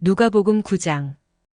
누가복음 9장.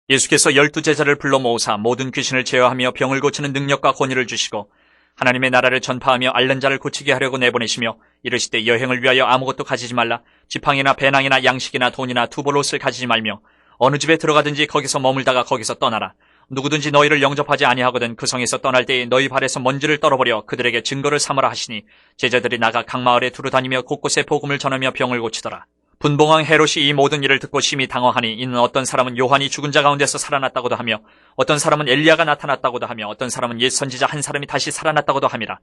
예수께서 12제자를 불러 모으사 모든 귀신을 제어하며 병을 고치는 능력과 권위를 주시고 하나님의 나라를 전파하며 앓는 자를 고치게 하려고 내보내시며 이르시되 여행을 위하여 아무것도 가지지 말라. 지팡이나 배낭이나 양식이나 돈이나 두벌옷을 가지지 말며 어느 집에 들어가든지 거기서 머물다가 거기서 떠나라. 누구든지 너희를 영접하지 아니하거든 그 성에서 떠날 때에 너희 발에서 먼지를 떨어버려 그들에게 증거를 삼으라 하시니 제자들이 나가 각 마을에 두루다니며 곳곳에 복음을 전하며 병을 고치더라. 분봉왕 헤롯이 이 모든 일을 듣고 심히 당황하니 이는 어떤 사람은 요한이 죽은 자 가운데서 살아났다고도 하며 어떤 사람은 엘리야가 나타났다고도 하며 어떤 사람은 옛 선지자 한 사람이 다시 살아났다고도 함이라.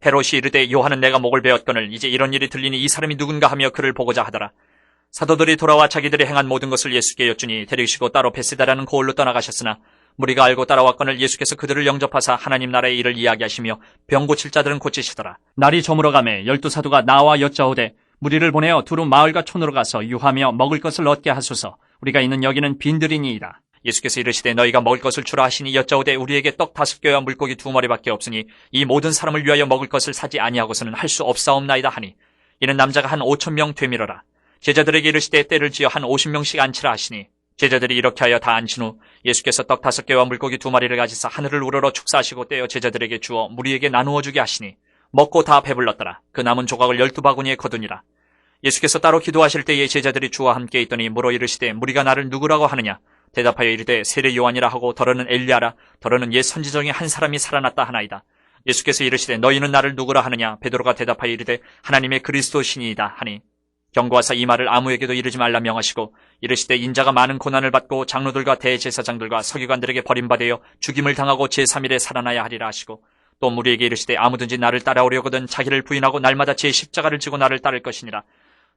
헤롯이 이르되 요한은 내가 목을 베었거늘 이제 이런 일이 들리니 이 사람이 누군가 하며 그를 보고자 하더라. 사도들이 돌아와 자기들이 행한 모든 것을 예수께 여쭈니 데리시고 따로 베세다라는 고을로 떠나가셨으나 무리가 알고 따라왔거늘 예수께서 그들을 영접하사 하나님 나라의 일을 이야기하시며 병 고칠 자들은 고치시더라. 날이 저물어가매 12사도가 나와 여짜오되 무리를 보내어 두루 마을과 촌으로 가서 유하며 먹을 것을 얻게 하소서. 우리가 있는 여기는 빈들이니이다. 예수께서 이르시되 너희가 먹을 것을 주라 하시니 여짜오되 우리에게 떡 5개와 물고기 2마리밖에 없으니 이 모든 사람을 위하여 먹을 것을 사지 아니하고서는 할 수 없사옵나이다 하니 이는 남자가 한 5,000명 되밀어라. 제자들에게 이르시되 때를 지어 한 50명씩 앉히라 하시니 제자들이 이렇게 하여 다 앉힌 후 예수께서 떡 5개와 물고기 2마리를 가지사 하늘을 우러러 축사하시고 떼어 제자들에게 주어 무리에게 나누어 주게 하시니 먹고 다 배불렀더라. 그 남은 조각을 12바구니에 거두니라. 예수께서 따로 기도하실 때에 제자들이 주와 함께 있더니 물어 이르시되 무리가 나를 누구라고 하느냐? 대답하여 이르되 세례 요한이라 하고 더러는 엘리야라 더러는 옛 선지 중에 한 사람이 살아났다 하나이다. 예수께서 이르시되 너희는 나를 누구라 하느냐? 베드로가 대답하여 이르되 하나님의 그리스도시니이다 하니 경고하사 이 말을 아무에게도 이르지 말라 명하시고 이르시되 인자가 많은 고난을 받고 장로들과 대제사장들과 서기관들에게 버림받아 죽임을 당하고 제3일에 살아나야 하리라 하시고 또 무리에게 이르시되 아무든지 나를 따라오려거든 자기를 부인하고 날마다 제 십자가를 지고 나를 따를 것이니라.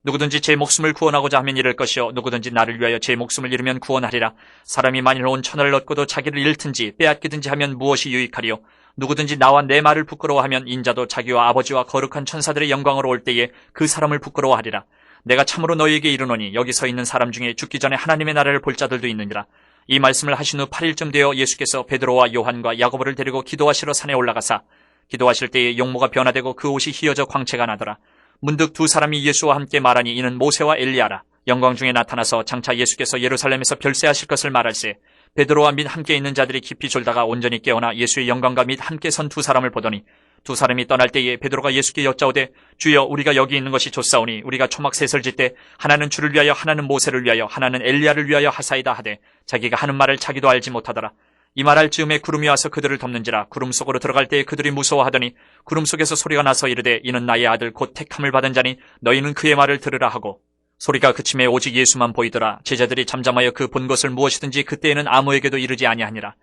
누구든지 제 목숨을 구원하고자 하면 잃을 것이요 누구든지 나를 위하여 제 목숨을 잃으면 구원하리라. 사람이 만일 온 천하를 얻고도 자기를 잃든지 빼앗기든지 하면 무엇이 유익하리요? 누구든지 나와 내 말을 부끄러워하면 인자도 자기와 아버지와 거룩한 천사들의 영광으로 올 때에 그 사람을 부끄러워하리라. 내가 참으로 너희에게 이르노니 여기 서 있는 사람 중에 죽기 전에 하나님의 나라를 볼 자들도 있느니라. 이 말씀을 하신 후 8일쯤 되어 예수께서 베드로와 요한과 야고보를 데리고 기도하시러 산에 올라가사 기도하실 때에 용모가 변화되고 그 옷이 휘어져 광채가 나더라. 문득 두 사람이 예수와 함께 말하니 이는 모세와 엘리야라. 영광 중에 나타나서 장차 예수께서 예루살렘에서 별세하실 것을 말할세 베드로와 및 함께 있는 자들이 깊이 졸다가 온전히 깨어나 예수의 영광과 및 함께 선 두 사람을 보더니 두 사람이 떠날 때에 베드로가 예수께 여짜오되 주여 우리가 여기 있는 것이 좋사오니 우리가 초막 셋을 짓되 하나는 주를 위하여 하나는 모세를 위하여 하나는 엘리야를 위하여 하사이다 하되 자기가 하는 말을 자기도 알지 못하더라. 이 말할 즈음에 구름이 와서 그들을 덮는지라. 구름 속으로 들어갈 때에 그들이 무서워하더니 구름 속에서 소리가 나서 이르되 이는 나의 아들 곧 택함을 받은 자니 너희는 그의 말을 들으라 하고 소리가 그침에 오직 예수만 보이더라. 제자들이 잠잠하여 그 본 것을 무엇이든지 그때에는 아무에게도 이르지 아니하니라.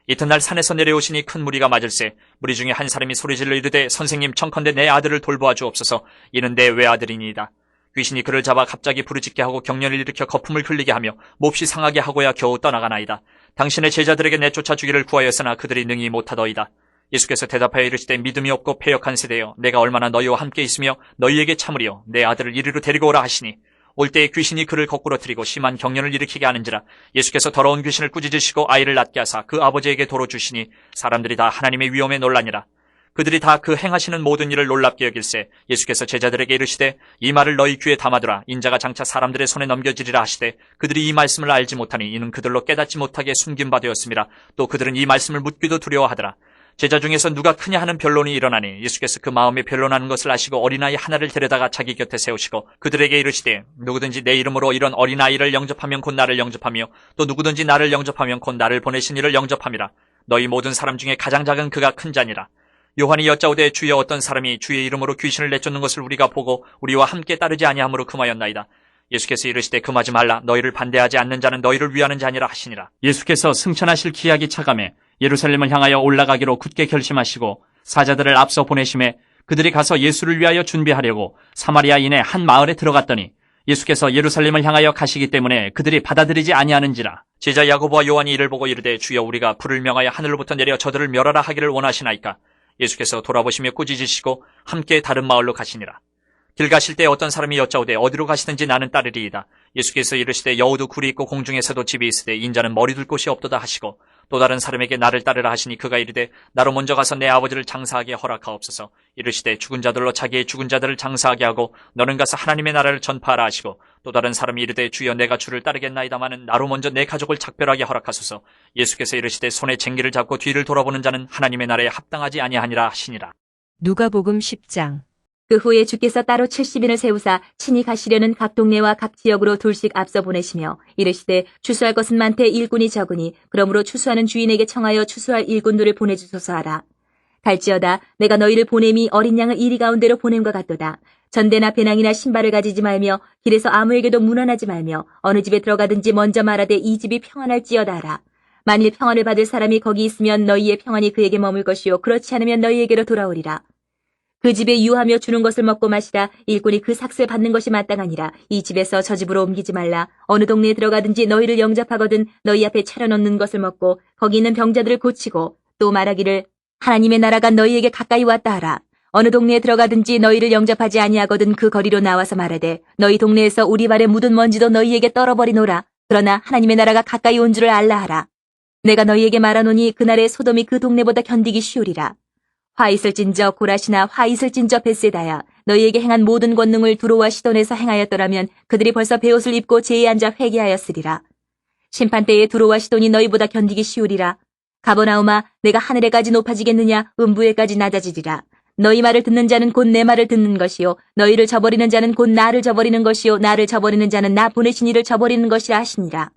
이튿날 산에서 내려오시니 큰 무리가 맞을세 무리 중에 한 사람이 소리질러 이르되 선생님 청컨대 내 아들을 돌보아 주옵소서. 이는 내 외아들이니이다. 귀신이 그를 잡아 갑자기 부르짖게 하고 경련을 일으켜 거품을 흘리게 하며 몹시 상하게 하고야 겨우 떠나가나이다. 당신의 제자들에게 내쫓아 주기를 구하였으나 그들이 능히 못하더이다. 예수께서 대답하여 이르시되 믿음이 없고 패역한 세대여 내가 얼마나 너희와 함께 있으며 너희에게 참으리요 내 아들을 이리로 데리고 오라 하시니 올 때에 귀신이 그를 거꾸로 들이고 심한 경련을 일으키게 하는지라. 예수께서 더러운 귀신을 꾸짖으시고 아이를 낳게 하사 그 아버지에게 도로 주시니 사람들이 다 하나님의 위엄에 놀라니라. 그들이 다 그 행하시는 모든 일을 놀랍게 여길세 예수께서 제자들에게 이르시되 이 말을 너희 귀에 담아두라. 인자가 장차 사람들의 손에 넘겨지리라 하시되 그들이 이 말씀을 알지 못하니 이는 그들로 깨닫지 못하게 숨긴 바 되었음이라. 또 그들은 이 말씀을 묻기도 두려워하더라. 제자 중에서 누가 크냐 하는 변론이 일어나니 예수께서 그 마음에 변론하는 것을 아시고 어린아이 하나를 데려다가 자기 곁에 세우시고 그들에게 이르시되 누구든지 내 이름으로 이런 어린아이를 영접하면 곧 나를 영접하며 또 누구든지 나를 영접하면 곧 나를 보내신 이를 영접함이라. 너희 모든 사람 중에 가장 작은 그가 큰 자니라. 요한이 여짜오되 주여 어떤 사람이 주의 이름으로 귀신을 내쫓는 것을 우리가 보고 우리와 함께 따르지 아니하므로 금하였나이다. 예수께서 이르시되 금하지 말라. 너희를 반대하지 않는 자는 너희를 위하는 자니라 하시니라. 예수께서 승천하실 기약이 차감해 예루살렘을 향하여 올라가기로 굳게 결심하시고 사자들을 앞서 보내심에 그들이 가서 예수를 위하여 준비하려고 사마리아인의 한 마을에 들어갔더니 예수께서 예루살렘을 향하여 가시기 때문에 그들이 받아들이지 아니하는지라. 제자 야고보와 요한이 이를 보고 이르되 주여 우리가 불을 명하여 하늘로부터 내려 저들을 멸하라 하기를 원하시나이까. 예수께서 돌아보시며 꾸짖으시고 함께 다른 마을로 가시니라. 길 가실 때 어떤 사람이 여짜오되 어디로 가시든지 나는 따르리이다. 예수께서 이르시되 여우도 굴이 있고 공중에서도 집이 있으되 인자는 머리 둘 곳이 없도다 하시고 또 다른 사람에게 나를 따르라 하시니 그가 이르되 나로 먼저 가서 내 아버지를 장사하게 허락하옵소서. 이르시되 죽은 자들로 자기의 죽은 자들을 장사하게 하고 너는 가서 하나님의 나라를 전파하라 하시고 또 다른 사람이 이르되 주여 내가 주를 따르겠나이다마는 나로 먼저 내 가족을 작별하게 허락하소서. 예수께서 이르시되 손에 쟁기를 잡고 뒤를 돌아보는 자는 하나님의 나라에 합당하지 아니하니라 하시니라. 누가복음 10장. 그 후에 주께서 따로 70인을 세우사 친히 가시려는 각 동네와 각 지역으로 둘씩 앞서 보내시며 이르시되 추수할 것은 많되 일꾼이 적으니 그러므로 추수하는 주인에게 청하여 추수할 일꾼들을 보내주소서 하라. 갈지어다 내가 너희를 보냄이 어린 양을 이리 가운데로 보냄과 같도다. 전대나 배낭이나 신발을 가지지 말며 길에서 아무에게도 문안하지 말며 어느 집에 들어가든지 먼저 말하되 이 집이 평안할지어다 하라. 만일 평안을 받을 사람이 거기 있으면 너희의 평안이 그에게 머물 것이요 그렇지 않으면 너희에게로 돌아오리라. 그 집에 유하며 주는 것을 먹고 마시라. 일꾼이 그 삭슬 받는 것이 마땅하니라. 이 집에서 저 집으로 옮기지 말라. 어느 동네에 들어가든지 너희를 영접하거든 너희 앞에 차려놓는 것을 먹고 거기 있는 병자들을 고치고 또 말하기를 하나님의 나라가 너희에게 가까이 왔다 하라. 어느 동네에 들어가든지 너희를 영접하지 아니하거든 그 거리로 나와서 말하되 너희 동네에서 우리 발에 묻은 먼지도 너희에게 떨어버리노라. 그러나 하나님의 나라가 가까이 온 줄을 알라 하라. 내가 너희에게 말하노니 그날에 소돔이 그 동네보다 견디기 쉬우리라. 화 있을진저 고라시나 화 있을진저 벳세다야 너희에게 행한 모든 권능을 두로와 시돈에서 행하였더라면 그들이 벌써 베옷을 입고 제에 앉아 회개하였으리라. 심판때에 두로와 시돈이 너희보다 견디기 쉬우리라. 가버나움아 내가 하늘에까지 높아지겠느냐 음부에까지 낮아지리라. 너희 말을 듣는 자는 곧 내 말을 듣는 것이요 너희를 저버리는 자는 곧 나를 저버리는 것이요 나를 저버리는 자는 나 보내신 이를 저버리는 것이라 하시니라.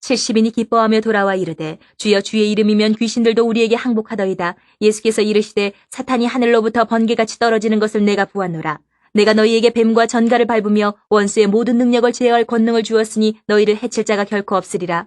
70인이 기뻐하며 돌아와 이르되 주여 주의 이름이면 귀신들도 우리에게 항복하더이다. 예수께서 이르시되 사탄이 하늘로부터 번개같이 떨어지는 것을 내가 보았노라. 내가 너희에게 뱀과 전갈을 밟으며 원수의 모든 능력을 제어할 권능을 주었으니 너희를 해칠 자가 결코 없으리라.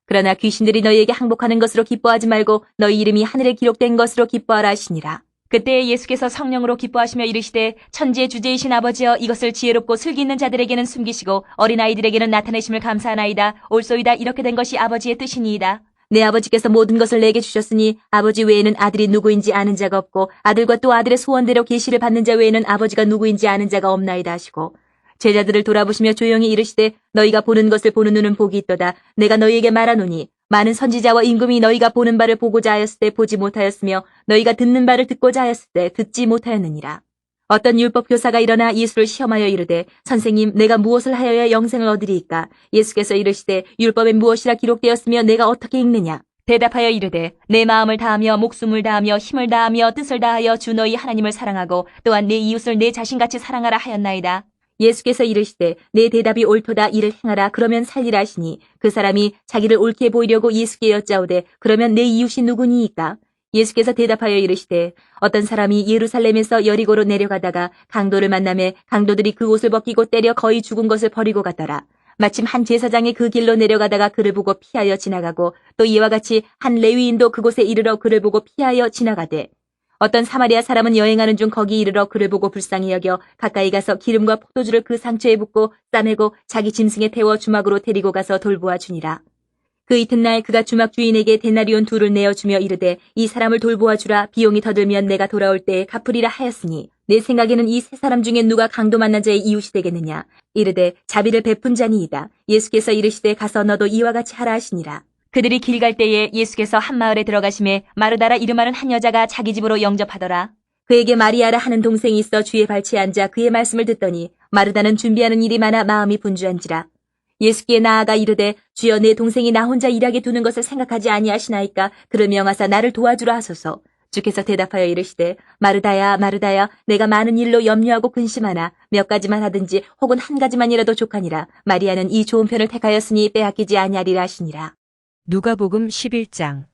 그러나 귀신들이 너희에게 항복하는 것으로 기뻐하지 말고 너희 이름이 하늘에 기록된 것으로 기뻐하라 하시니라. 그때 예수께서 성령으로 기뻐하시며 이르시되 천지의 주제이신 아버지여 이것을 지혜롭고 슬기 있는 자들에게는 숨기시고 어린아이들에게는 나타내심을 감사하나이다. 옳소이다. 이렇게 된 것이 아버지의 뜻이니이다. 내 아버지께서 모든 것을 내게 주셨으니 아버지 외에는 아들이 누구인지 아는 자가 없고 아들과 또 아들의 소원대로 계시를 받는 자 외에는 아버지가 누구인지 아는 자가 없나이다 하시고 제자들을 돌아보시며 조용히 이르시되 너희가 보는 것을 보는 눈은 복이 있도다. 내가 너희에게 말하노니 많은 선지자와 임금이 너희가 보는 바를 보고자 하였을 때 보지 못하였으며 너희가 듣는 바를 듣고자 하였을 때 듣지 못하였느니라. 어떤 율법 교사가 일어나 예수를 시험하여 이르되 선생님 내가 무엇을 하여야 영생을 얻으리이까? 예수께서 이르시되 율법에 무엇이라 기록되었으며 내가 어떻게 읽느냐? 대답하여 이르되 내 마음을 다하며 목숨을 다하며 힘을 다하며 뜻을 다하여 주 너희 하나님을 사랑하고 또한 내 이웃을 내 자신같이 사랑하라 하였나이다. 예수께서 이르시되 내 대답이 옳도다 이를 행하라 그러면 살리라 하시니 그 사람이 자기를 옳게 보이려고 예수께 여짜오되 그러면 내 이웃이 누구니이까? 예수께서 대답하여 이르시되 어떤 사람이 예루살렘에서 여리고로 내려가다가 강도를 만나매 강도들이 그 옷을 벗기고 때려 거의 죽은 것을 버리고 갔더라. 마침 한 제사장이 그 길로 내려가다가 그를 보고 피하여 지나가고 또 이와 같이 한 레위인도 그곳에 이르러 그를 보고 피하여 지나가되 어떤 사마리아 사람은 여행하는 중 거기 이르러 그를 보고 불쌍히 여겨 가까이 가서 기름과 포도주를 그 상처에 붓고 싸매고 자기 짐승에 태워 주막으로 데리고 가서 돌보아 주니라. 그 이튿날 그가 주막 주인에게 데나리온 2를 내어주며 이르되 이 사람을 돌보아 주라. 비용이 더 들면 내가 돌아올 때에 갚으리라 하였으니 내 생각에는 이 세 사람 중에 누가 강도 만난 자의 이웃이 되겠느냐. 이르되 자비를 베푼 자니이다. 예수께서 이르시되 가서 너도 이와 같이 하라 하시니라. 그들이 길 갈 때에 예수께서 한 마을에 들어가심에 마르다라 이름하는 한 여자가 자기 집으로 영접하더라. 그에게 마리아라 하는 동생이 있어 주의 발치에 앉아 그의 말씀을 듣더니 마르다는 준비하는 일이 많아 마음이 분주한지라. 예수께 나아가 이르되 주여 내 동생이 나 혼자 일하게 두는 것을 생각하지 아니하시나이까? 그를 명하사 나를 도와주라 하소서. 주께서 대답하여 이르시되 마르다야 마르다야 내가 많은 일로 염려하고 근심하나 몇 가지만 하든지 혹은 한 가지만이라도 족하니라. 마리아는 이 좋은 편을 택하였으니 빼앗기지 아니하리라 하시니라. 누가복음 11장.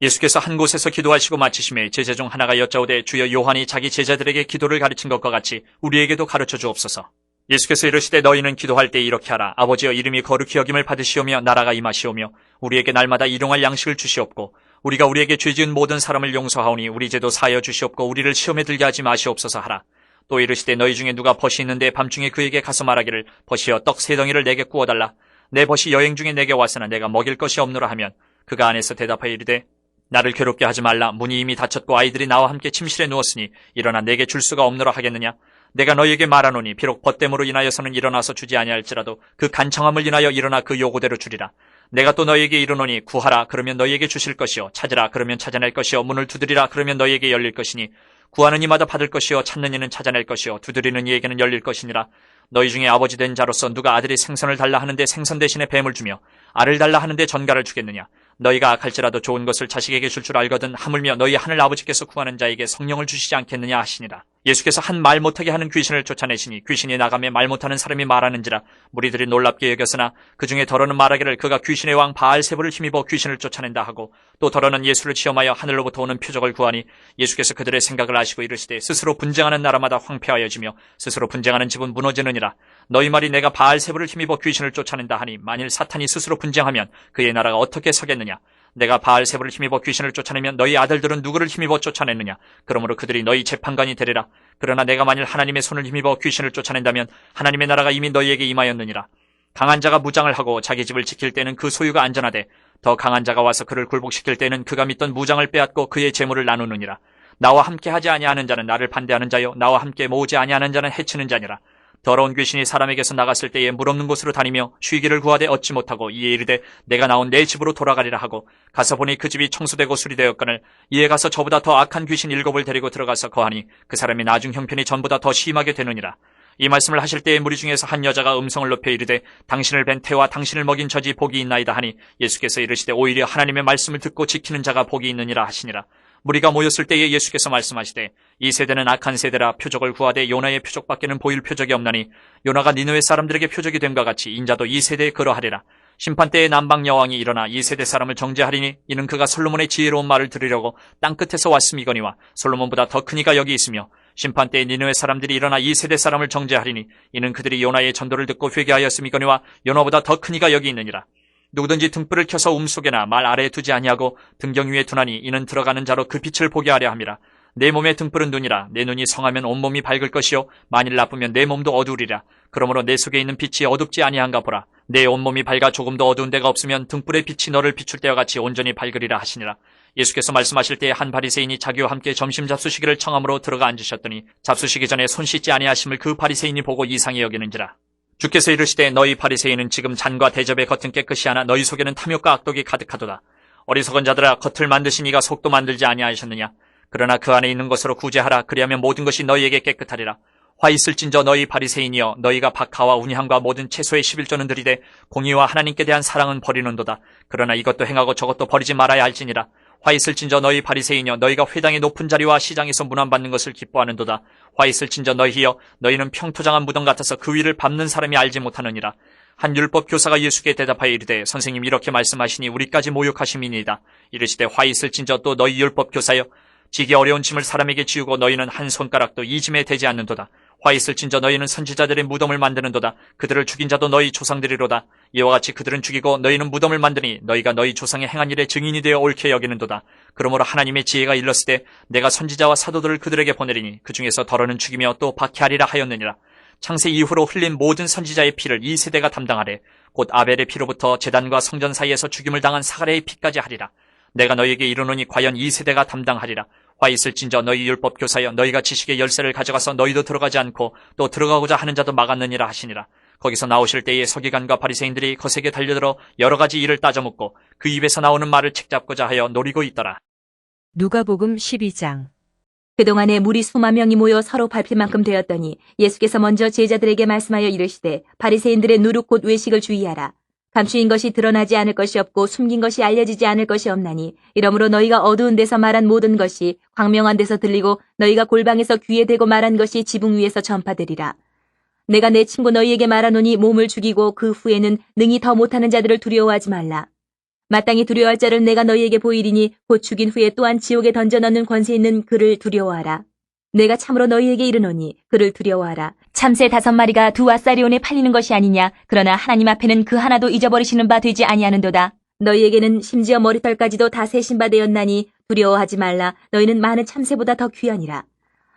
예수께서 한 곳에서 기도하시고 마치심에 제자 중 하나가 여짜오되 주여 요한이 자기 제자들에게 기도를 가르친 것과 같이 우리에게도 가르쳐 주옵소서. 예수께서 이르시되 너희는 기도할 때 이렇게 하라. 아버지여 이름이 거룩히 여김을 받으시오며 나라가 임하시오며 우리에게 날마다 일용할 양식을 주시옵고 우리가 우리에게 죄지은 모든 사람을 용서하오니 우리 죄도 사하여 주시옵고 우리를 시험에 들게 하지 마시옵소서 하라. 또 이르시되 너희 중에 누가 벗이 있는데 밤중에 그에게 가서 말하기를 벗이여 떡 3덩이를 내게 구워달라. 내 벗이 여행 중에 내게 왔으나 내가 먹일 것이 없노라 하면 그가 안에서 대답하여 이르되 나를 괴롭게 하지 말라. 문이 이미 닫혔고 아이들이 나와 함께 침실에 누웠으니 일어나 내게 줄 수가 없노라 하겠느냐. 내가 너희에게 말하노니 비록 벗됨으로 인하여서는 일어나서 주지 아니할지라도 그 간청함을 인하여 일어나 그 요구대로 주리라. 내가 또 너희에게 이르노니 구하라 그러면 너희에게 주실 것이요 찾으라 그러면 찾아낼 것이요 문을 두드리라 그러면 너희에게 열릴 것이니 구하는 이마다 받을 것이요 찾는 이는 찾아낼 것이요 두드리는 이에게는 열릴 것이니라. 너희 중에 아버지 된 자로서 누가 아들이 생선을 달라 하는데 생선 대신에 뱀을 주며 알을 달라 하는데 전갈을 주겠느냐. 너희가 악할지라도 좋은 것을 자식에게 줄 줄 알거든 하물며 너희 하늘 아버지께서 구하는 자에게 성령을 주시지 않겠느냐 하시니라. 예수께서 한 말 못하게 하는 귀신을 쫓아내시니 귀신이 나가며 말 못하는 사람이 말하는지라. 무리들이 놀랍게 여겼으나 그 중에 더러는 말하기를 그가 귀신의 왕 바알세불을 힘입어 귀신을 쫓아낸다 하고 또 더러는 예수를 시험하여 하늘로부터 오는 표적을 구하니 예수께서 그들의 생각을 아시고 이르시되 스스로 분쟁하는 나라마다 황폐하여지며 스스로 분쟁하는 집은 무너지느니라. 너희 말이 내가 바알세불을 힘입어 귀신을 쫓아낸다 하니 만일 사탄이 스스로 분쟁하면 그의 나라가 어떻게 서겠느냐. 내가 바알세불을 힘입어 귀신을 쫓아내면 너희 아들들은 누구를 힘입어 쫓아내느냐. 그러므로 그들이 너희 재판관이 되리라. 그러나 내가 만일 하나님의 손을 힘입어 귀신을 쫓아낸다면 하나님의 나라가 이미 너희에게 임하였느니라. 강한 자가 무장을 하고 자기 집을 지킬 때는 그 소유가 안전하되 더 강한 자가 와서 그를 굴복시킬 때는 그가 믿던 무장을 빼앗고 그의 재물을 나누느니라. 나와 함께 하지 아니하는 자는 나를 반대하는 자요 나와 함께 모으지 아니하는 자는 해치는 자니라. 더러운 귀신이 사람에게서 나갔을 때에 물 없는 곳으로 다니며 쉬기를 구하되 얻지 못하고 이에 이르되 내가 나온 내 집으로 돌아가리라 하고 가서 보니 그 집이 청소되고 수리되었거늘 이에 가서 저보다 더 악한 귀신 7을 데리고 들어가서 거하니 그 사람의 나중 형편이 전보다 더 심하게 되느니라. 이 말씀을 하실 때에 무리 중에서 한 여자가 음성을 높여 이르되 당신을 뵌 태와 당신을 먹인 저지 복이 있나이다 하니 예수께서 이르시되 오히려 하나님의 말씀을 듣고 지키는 자가 복이 있느니라 하시니라. 무리가 모였을 때에 예수께서 말씀하시되 이 세대는 악한 세대라 표적을 구하되 요나의 표적밖에는 보일 표적이 없나니 요나가 니느웨 사람들에게 표적이 됨과 같이 인자도 이 세대에 그러하리라. 심판때에 남방 여왕이 일어나 이 세대 사람을 정죄하리니 이는 그가 솔로몬의 지혜로운 말을 들으려고 땅끝에서 왔음이거니와 솔로몬보다 더 큰 이가 여기 있으며 심판때에 니느웨 사람들이 일어나 이 세대 사람을 정죄하리니 이는 그들이 요나의 전도를 듣고 회개하였음이거니와 요나보다 더 큰 이가 여기 있느니라. 누구든지 등불을 켜서 움속에나 말 아래에 두지 아니하고 등경 위에 두나니 이는 들어가는 자로 그 빛을 보게 하려 함이라. 내 몸의 등불은 눈이라. 내 눈이 성하면 온몸이 밝을 것이요 만일 나쁘면 내 몸도 어두우리라. 그러므로 내 속에 있는 빛이 어둡지 아니한가 보라. 내 온몸이 밝아 조금도 어두운 데가 없으면 등불의 빛이 너를 비출 때와 같이 온전히 밝으리라 하시니라. 예수께서 말씀하실 때에 한 바리새인이 자기와 함께 점심 잡수시기를 청함으로 들어가 앉으셨더니 잡수시기 전에 손 씻지 아니하심을 그 바리새인이 보고 이상히 여기는지라. 주께서 이르시되 너희 바리새인은 지금 잔과 대접의 겉은 깨끗이 하나 너희 속에는 탐욕과 악독이 가득하도다. 어리석은 자들아 겉을 만드신 이가 속도 만들지 아니하셨느냐. 그러나 그 안에 있는 것으로 구제하라. 그리하면 모든 것이 너희에게 깨끗하리라. 화 있을진저 너희 바리새인이여 너희가 박하와 운향과 모든 채소의 11조는 들이되 공의와 하나님께 대한 사랑은 버리는도다. 그러나 이것도 행하고 저것도 버리지 말아야 할지니라. 화 있을진저 너희 바리새인이여 너희가 회당의 높은 자리와 시장에서 문안받는 것을 기뻐하는도다. 화 있을진저 너희여 너희는 평토장한 무덤 같아서 그 위를 밟는 사람이 알지 못하느니라. 한 율법 교사가 예수께 대답하여 이르되 선생님 이렇게 말씀하시니 우리까지 모욕하심이니이다. 이르시되 화 있을진저 또 너희 율법 교사여 지기 어려운 짐을 사람에게 지우고 너희는 한 손가락도 이 짐에 대지 않는도다. 화 있을진저 너희는 선지자들의 무덤을 만드는도다. 그들을 죽인 자도 너희 조상들이로다. 이와 같이 그들은 죽이고 너희는 무덤을 만드니 너희가 너희 조상의 행한 일의 증인이 되어 옳게 여기는도다. 그러므로 하나님의 지혜가 일렀을 때 내가 선지자와 사도들을 그들에게 보내리니 그 중에서 더러는 죽이며 또 박해하리라 하였느니라. 창세 이후로 흘린 모든 선지자의 피를 이 세대가 담당하래. 곧 아벨의 피로부터 제단과 성전 사이에서 죽임을 당한 사가랴의 피까지 하리라. 내가 너희에게 이르노니 과연 이 세대가 담당하리라. 화 있을진저 너희 율법 교사여 너희가 지식의 열쇠를 가져가서 너희도 들어가지 않고 또 들어가고자 하는 자도 막았느니라 하시니라. 거기서 나오실 때에 서기관과 바리새인들이 거세게 달려들어 여러 가지 일을 따져묻고 그 입에서 나오는 말을 책잡고자 하여 노리고 있더라. 누가복음 12장. 그동안에 무리 수만 명이 모여 서로 밟힐 만큼 되었더니 예수께서 먼저 제자들에게 말씀하여 이르시되 바리새인들의 누룩 곧 외식을 주의하라. 감추인 것이 드러나지 않을 것이 없고 숨긴 것이 알려지지 않을 것이 없나니 이러므로 너희가 어두운 데서 말한 모든 것이 광명한 데서 들리고 너희가 골방에서 귀에 대고 말한 것이 지붕 위에서 전파되리라. 내가 내 친구 너희에게 말하노니 몸을 죽이고 그 후에는 능히 더 못하는 자들을 두려워하지 말라. 마땅히 두려워할 자를 내가 너희에게 보이리니 곧 죽인 후에 또한 지옥에 던져 넣는 권세 있는 그를 두려워하라. 내가 참으로 너희에게 이르노니 그를 두려워하라. 참새 5마리가 2앗사리온에 팔리는 것이 아니냐. 그러나 하나님 앞에는 그 하나도 잊어버리시는 바 되지 아니하는도다. 너희에게는 심지어 머리털까지도 다 세신 바 되었나니 두려워하지 말라. 너희는 많은 참새보다 더 귀하니라.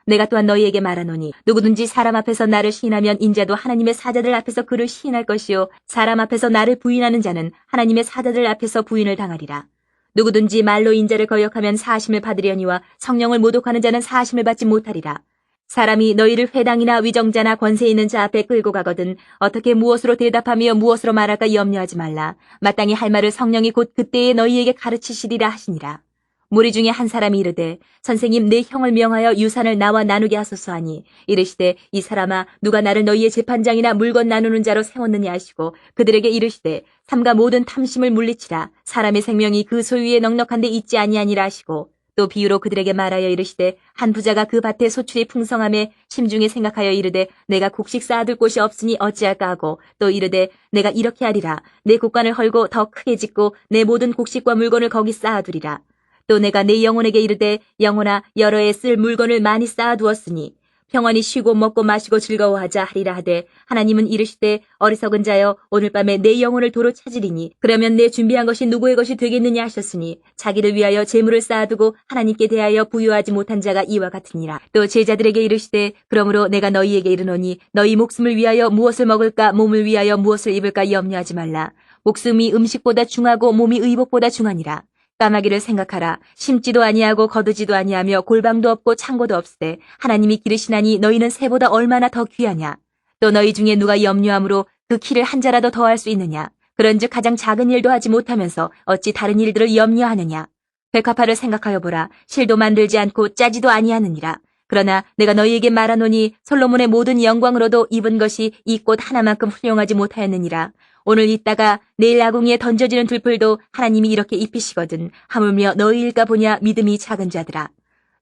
내가 또한 너희에게 말하노니 누구든지 사람 앞에서 나를 시인하면 인자도 하나님의 사자들 앞에서 그를 시인할 것이요 사람 앞에서 나를 부인하는 자는 하나님의 사자들 앞에서 부인을 당하리라. 누구든지 말로 인자를 거역하면 사하심을 받으려니와 성령을 모독하는 자는 사하심을 받지 못하리라. 사람이 너희를 회당이나 위정자나 권세 있는 자 앞에 끌고 가거든 어떻게 무엇으로 대답하며 무엇으로 말할까 염려하지 말라. 마땅히 할 말을 성령이 곧 그때에 너희에게 가르치시리라 하시니라. 무리 중에 한 사람이 이르되 선생님 내 형을 명하여 유산을 나와 나누게 하소서 하니 이르시되 이 사람아 누가 나를 너희의 재판장이나 물건 나누는 자로 세웠느냐 하시고 그들에게 이르시되 삼가 모든 탐심을 물리치라. 사람의 생명이 그 소유에 넉넉한데 있지 아니하니라 하시고 또 비유로 그들에게 말하여 이르시되 한 부자가 그 밭에 소출이 풍성함에 심중에 생각하여 이르되 내가 곡식 쌓아둘 곳이 없으니 어찌할까 하고 또 이르되 내가 이렇게 하리라. 내 곡간을 헐고 더 크게 짓고 내 모든 곡식과 물건을 거기 쌓아두리라. 또 내가 내 영혼에게 이르되 영혼아 여러 해 쓸 물건을 많이 쌓아두었으니 평안히 쉬고 먹고 마시고 즐거워하자 하리라 하되 하나님은 이르시되 어리석은 자여 오늘 밤에 내 영혼을 도로 찾으리니 그러면 내 준비한 것이 누구의 것이 되겠느냐 하셨으니 자기를 위하여 재물을 쌓아두고 하나님께 대하여 부유하지 못한 자가 이와 같으니라. 또 제자들에게 이르시되 그러므로 내가 너희에게 이르노니 너희 목숨을 위하여 무엇을 먹을까 몸을 위하여 무엇을 입을까 염려하지 말라. 목숨이 음식보다 중하고 몸이 의복보다 중하니라. 까마귀를 생각하라. 심지도 아니하고 거두지도 아니하며 골방도 없고 창고도 없으되 하나님이 기르시나니 너희는 새보다 얼마나 더 귀하냐. 또 너희 중에 누가 염려함으로 그 키를 한 자라도 더할 수 있느냐. 그런즉 가장 작은 일도 하지 못하면서 어찌 다른 일들을 염려하느냐. 백합화를 생각하여 보라. 실도 만들지 않고 짜지도 아니하느니라. 그러나 내가 너희에게 말하노니 솔로몬의 모든 영광으로도 입은 것이 이 꽃 하나만큼 훌륭하지 못하였느니라. 오늘 있다가 내일 아궁이에 던져지는 들풀도 하나님이 이렇게 입히시거든. 하물며 너희일까 보냐 믿음이 작은 자들아.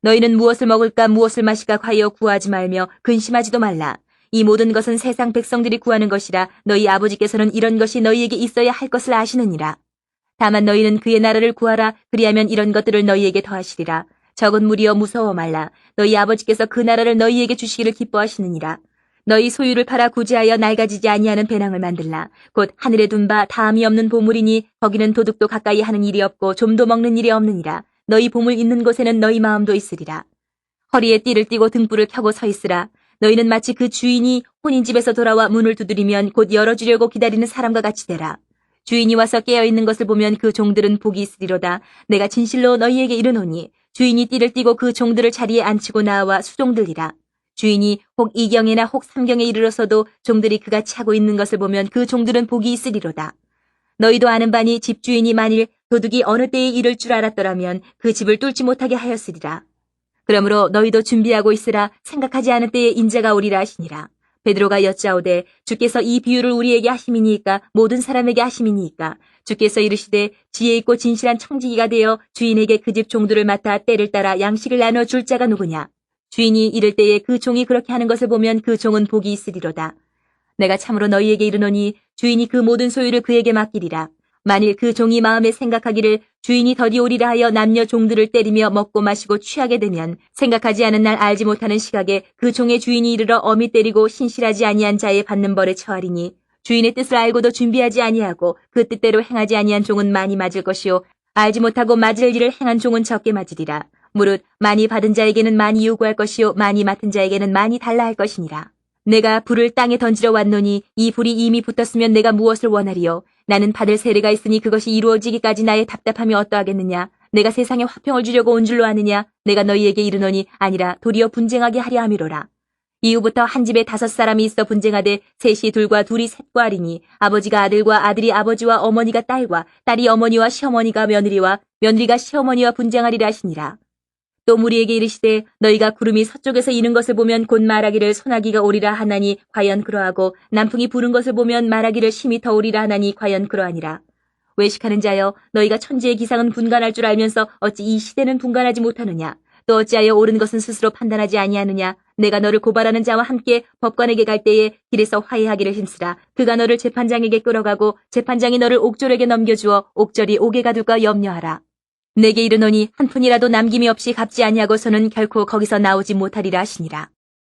너희는 무엇을 먹을까 무엇을 마실까 과여 구하지 말며 근심하지도 말라. 이 모든 것은 세상 백성들이 구하는 것이라 너희 아버지께서는 이런 것이 너희에게 있어야 할 것을 아시느니라. 다만 너희는 그의 나라를 구하라. 그리하면 이런 것들을 너희에게 더하시리라. 적은 무리여 무서워 말라. 너희 아버지께서 그 나라를 너희에게 주시기를 기뻐하시느니라. 너희 소유를 팔아 구제하여 낡아지지 아니하는 배낭을 만들라. 곧 하늘에 둔 바 다함이 없는 보물이니 거기는 도둑도 가까이 하는 일이 없고 좀도 먹는 일이 없느니라. 너희 보물 있는 곳에는 너희 마음도 있으리라. 허리에 띠를 띠고 등불을 켜고 서 있으라. 너희는 마치 그 주인이 혼인집에서 돌아와 문을 두드리면 곧 열어주려고 기다리는 사람과 같이 되라. 주인이 와서 깨어있는 것을 보면 그 종들은 복이 있으리로다. 내가 진실로 너희에게 이르노니 주인이 띠를 띠고 그 종들을 자리에 앉히고 나와 수종들리라. 주인이 혹 이경에나 혹 삼경에 이르러서도 종들이 그같이 하고 있는 것을 보면 그 종들은 복이 있으리로다. 너희도 아는 바니 집주인이 만일 도둑이 어느 때에 이를 줄 알았더라면 그 집을 뚫지 못하게 하였으리라. 그러므로 너희도 준비하고 있으라. 생각하지 않은 때에 인자가 오리라 하시니라. 베드로가 여짜오되 주께서 이 비유를 우리에게 하심이니이까 모든 사람에게 하심이니이까. 주께서 이르시되 지혜 있고 진실한 청지기가 되어 주인에게 그 집 종들을 맡아 때를 따라 양식을 나눠 줄 자가 누구냐. 주인이 이를 때에 그 종이 그렇게 하는 것을 보면 그 종은 복이 있으리로다. 내가 참으로 너희에게 이르노니 주인이 그 모든 소유를 그에게 맡기리라. 만일 그 종이 마음에 생각하기를 주인이 더디 오리라 하여 남녀 종들을 때리며 먹고 마시고 취하게 되면 생각하지 않은 날 알지 못하는 시각에 그 종의 주인이 이르러 엄히 때리고 신실하지 아니한 자의 받는 벌에 처하리니 주인의 뜻을 알고도 준비하지 아니하고 그 뜻대로 행하지 아니한 종은 많이 맞을 것이요 알지 못하고 맞을 일을 행한 종은 적게 맞으리라. 무릇 많이 받은 자에게는 많이 요구할 것이요 많이 맡은 자에게는 많이 달라 할 것이니라. 내가 불을 땅에 던지러 왔노니 이 불이 이미 붙었으면 내가 무엇을 원하리요. 나는 받을 세례가 있으니 그것이 이루어지기까지 나의 답답함이 어떠하겠느냐. 내가 세상에 화평을 주려고 온 줄로 아느냐. 내가 너희에게 이르노니 아니라 도리어 분쟁하게 하려 함이로라. 이후부터 한 집에 5사람이 있어 분쟁하되 셋이 둘과 둘이 셋과 하리니 아버지가 아들과 아들이 아버지와 어머니가 딸과 딸이 어머니와 시어머니가 며느리와 며느리가 시어머니와 분쟁하리라 하시니라. 또 무리에게 이르시되 너희가 구름이 서쪽에서 이는 것을 보면 곧 말하기를 소나기가 오리라 하나니 과연 그러하고 남풍이 부는 것을 보면 말하기를 심히 더우리라 하나니 과연 그러하니라. 외식하는 자여 너희가 천지의 기상은 분간할 줄 알면서 어찌 이 시대는 분간하지 못하느냐. 또 어찌하여 옳은 것은 스스로 판단하지 아니하느냐. 내가 너를 고발하는 자와 함께 법관에게 갈 때에 길에서 화해하기를 힘쓰라. 그가 너를 재판장에게 끌어가고 재판장이 너를 옥졸에게 넘겨주어 옥졸이 옥에 가둘까 염려하라. 내게 이르노니 한 푼이라도 남김이 없이 갚지 아니하고서는 결코 거기서 나오지 못하리라 하시니라.